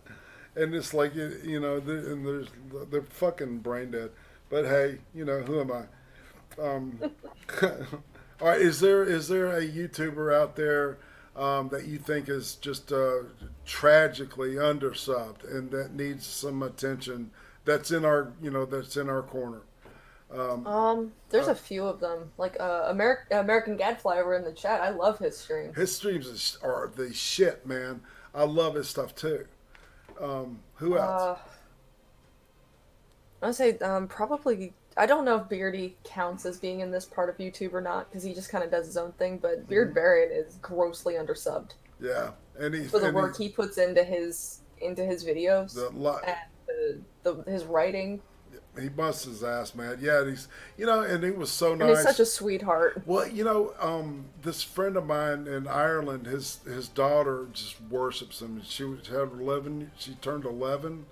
and it's like they're fucking brain dead. But hey, who am I? All right, is there a YouTuber out there that you think is just tragically undersubbed and that needs some attention? That's in our corner.
There's a few of them. Like American Gadfly over in the chat. I love his streams.
His streams are the shit, man. I love his stuff too. Who else?
I'd say probably. I don't know if Beardy counts as being in this part of YouTube or not because he just kind of does his own thing. But Beard Baron is grossly undersubbed.
Yeah, and
for the work he puts into his videos and his writing.
He busts his ass, man. Yeah, he's and he was so nice.
And he's such a sweetheart.
Well, this friend of mine in Ireland, his daughter just worships him. She had 11. She turned 11,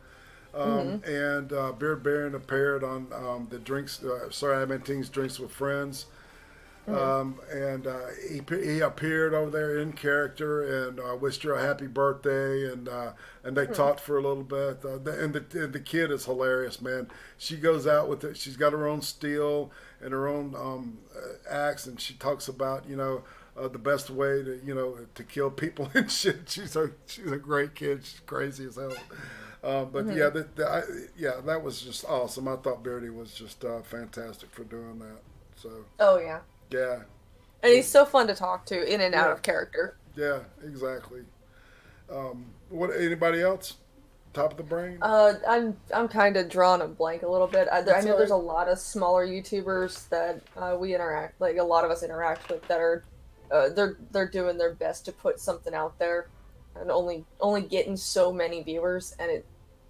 and Beard Baron appeared on the drinks. I meant Teens Drinks with Friends. And he appeared over there in character and wished her a happy birthday, and they talked for a little bit. And the kid is hilarious, man. She goes out with it. She's got her own steel and her own axe, and she talks about the best way to kill people and shit. She's a great kid. She's crazy as hell. But that was just awesome. I thought Beardy was just fantastic for doing that. So.
Oh yeah.
Yeah.
And he's so fun to talk to, in and out of character.
Yeah, exactly. What? Anybody else? Top of the brain?
I'm kind of drawing a blank a little bit. I know there's a lot of smaller YouTubers that we interact, like a lot of us interact with, that are they're doing their best to put something out there, and only getting so many viewers, and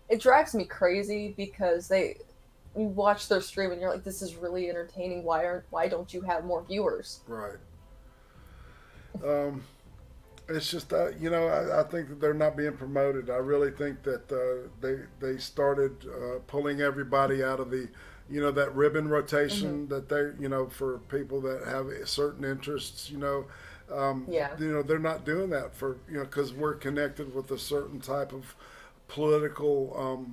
it drives me crazy because you watch their stream and you're like, this is really entertaining. Why don't you have more viewers?
Right. It's just that I think that they're not being promoted. I really think that they started pulling everybody out of the that ribbon rotation that they for people that have certain interests. They're not doing that for because we're connected with a certain type of political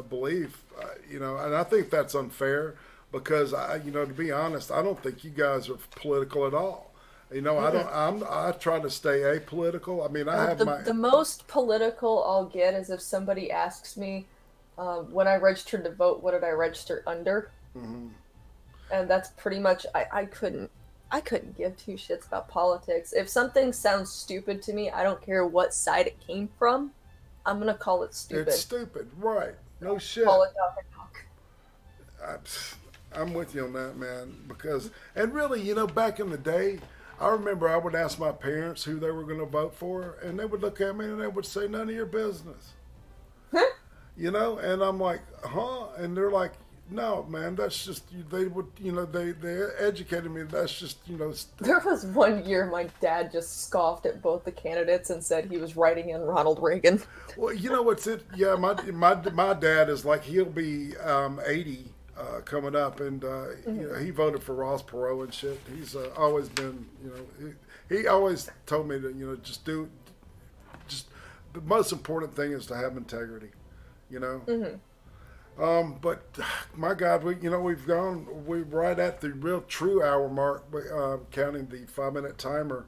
belief, and I think that's unfair because to be honest, I don't think you guys are political at all. I try to stay apolitical. I mean, I have
the most political I'll get is if somebody asks me, when I registered to vote, what did I register under? And that's pretty much I couldn't give two shits about politics. If something sounds stupid to me, I don't care what side it came from. I'm gonna call it stupid.
It's stupid, right? No shit.
Call it duck.
I'm with you on that, man. Because and really, back in the day, I remember I would ask my parents who they were going to vote for, and they would look at me and they would say, "None of your business." And I'm like, "Huh?" And they're like, "No, man, that's just they would, they educated me. That's just,
There was one year my dad just scoffed at both the candidates and said he was writing in Ronald Reagan.
Well, what's it? Yeah, my dad is like he'll be 80 coming up, and he voted for Ross Perot and shit. He's always been, he always told me to just the most important thing is to have integrity, But my God, we're right at the real true hour mark, counting the 5-minute timer.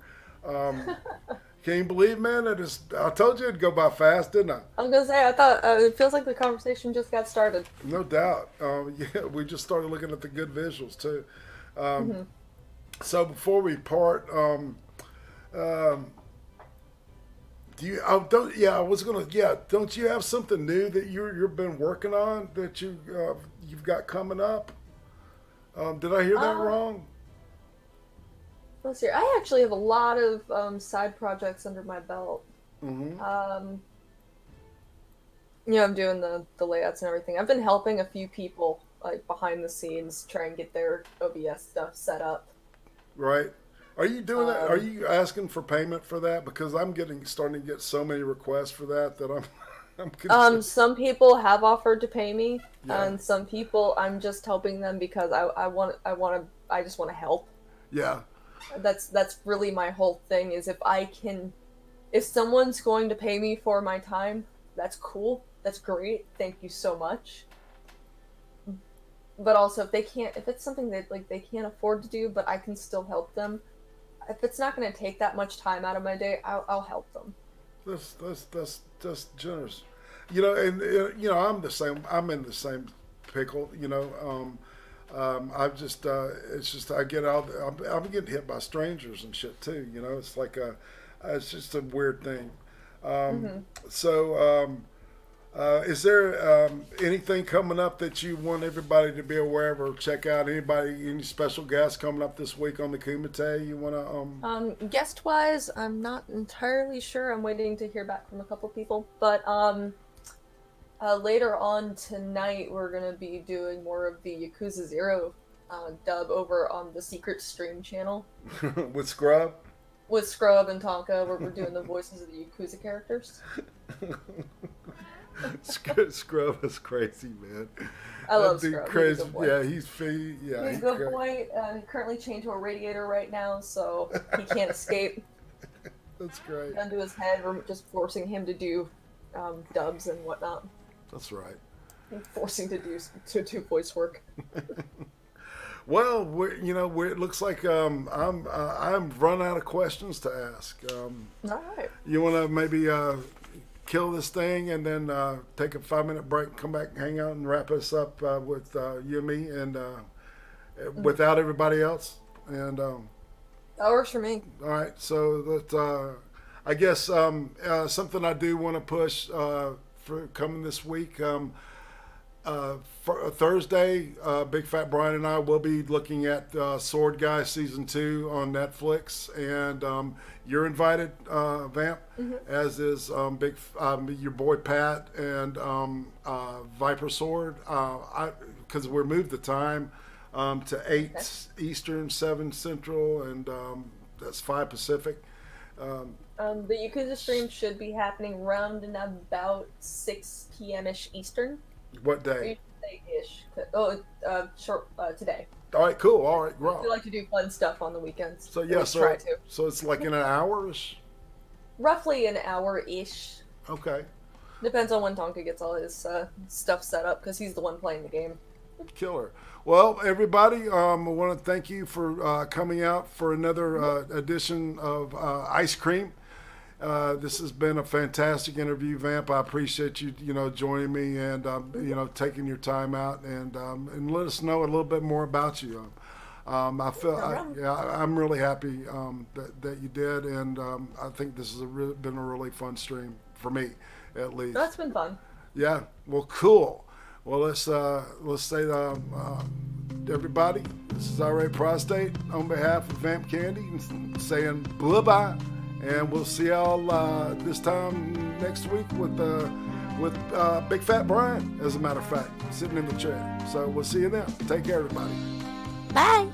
Can you believe, man? I told you it'd go by fast, didn't I?
I was gonna say, I thought it feels like the conversation just got started.
No doubt. Yeah, we just started looking at the good visuals too. So before we part, do you? Oh, don't. Yeah, I was gonna. Yeah, don't you have something new that you've been working on that you've got coming up? Did I hear that wrong?
Let's see. I actually have a lot of side projects under my belt. I'm doing the layouts and everything. I've been helping a few people like behind the scenes try and get their OBS stuff set up.
Right. Are you doing that? Are you asking for payment for that? Because I'm starting to get so many requests for that I'm concerned.
Some people have offered to pay me, and some people I'm just helping them because I just want to help.
Yeah.
That's really my whole thing is if someone's going to pay me for my time, that's cool. That's great. Thank you so much. But also if it's something that like they can't afford to do, but I can still help them. If it's not going to take that much time out of my day, I'll help them.
That's generous. I'm the same. I'm in the same pickle. I've just it's just I get out. I'm getting hit by strangers and shit too. It's like it's just a weird thing. So is there anything coming up that you want everybody to be aware of or check out? Any special guests coming up this week on the Kumite you want to?
Guest wise, I'm not entirely sure. I'm waiting to hear back from a couple people, but later on tonight we're gonna be doing more of the Yakuza 0 dub over on the Secret Stream channel
with Scrub.
With Scrub and Tonka, where we're doing the voices of the Yakuza characters.
Scrub is crazy, man.
I love Scrub.
Crazy.
He's a good boy. Currently chained to a radiator right now, so he can't escape.
That's great.
Gun to his head. We're just forcing him to do dubs and whatnot.
That's right.
And forcing to do voice work.
Well, it looks like I'm run out of questions to ask.
All right.
You want to maybe kill this thing and then take a 5-minute break, come back and hang out and wrap us up with you and me and without everybody else? And
that works for me.
All right. So that I guess something I do want to push for coming this week. For Thursday, Big Fat Brian and I will be looking at Sword Guy Season 2 on Netflix, and you're invited, Vamp, as is your boy Pat and Viper Sword, because we moved the time to 8 Eastern, 7 Central, and that's 5 Pacific.
The Yakuza stream should be happening round and about 6 p.m.-ish Eastern.
What day?
Ish. Today.
All right, cool. All right,
I like to do fun stuff on the weekends.
So yeah, so it's like in an hour-ish?
Roughly an hour-ish.
Okay.
Depends on when Tonka gets all his stuff set up, because he's the one playing the game.
Killer. Well, everybody, I want to thank you for coming out for another edition of Ice Cream. This has been a fantastic interview, Vamp. I appreciate you, joining me and taking your time out and let us know a little bit more about you. I'm really happy that you did, and I think this has been a really fun stream for me, at least.
That's been fun.
Yeah. Well, cool. Well, let's say everybody. This is Irate Prostate on behalf of Vampkandy saying bye-bye. And we'll see y'all this time next week with Big Fat Brian, as a matter of fact, sitting in the chair. So we'll see you then. Take care, everybody.
Bye.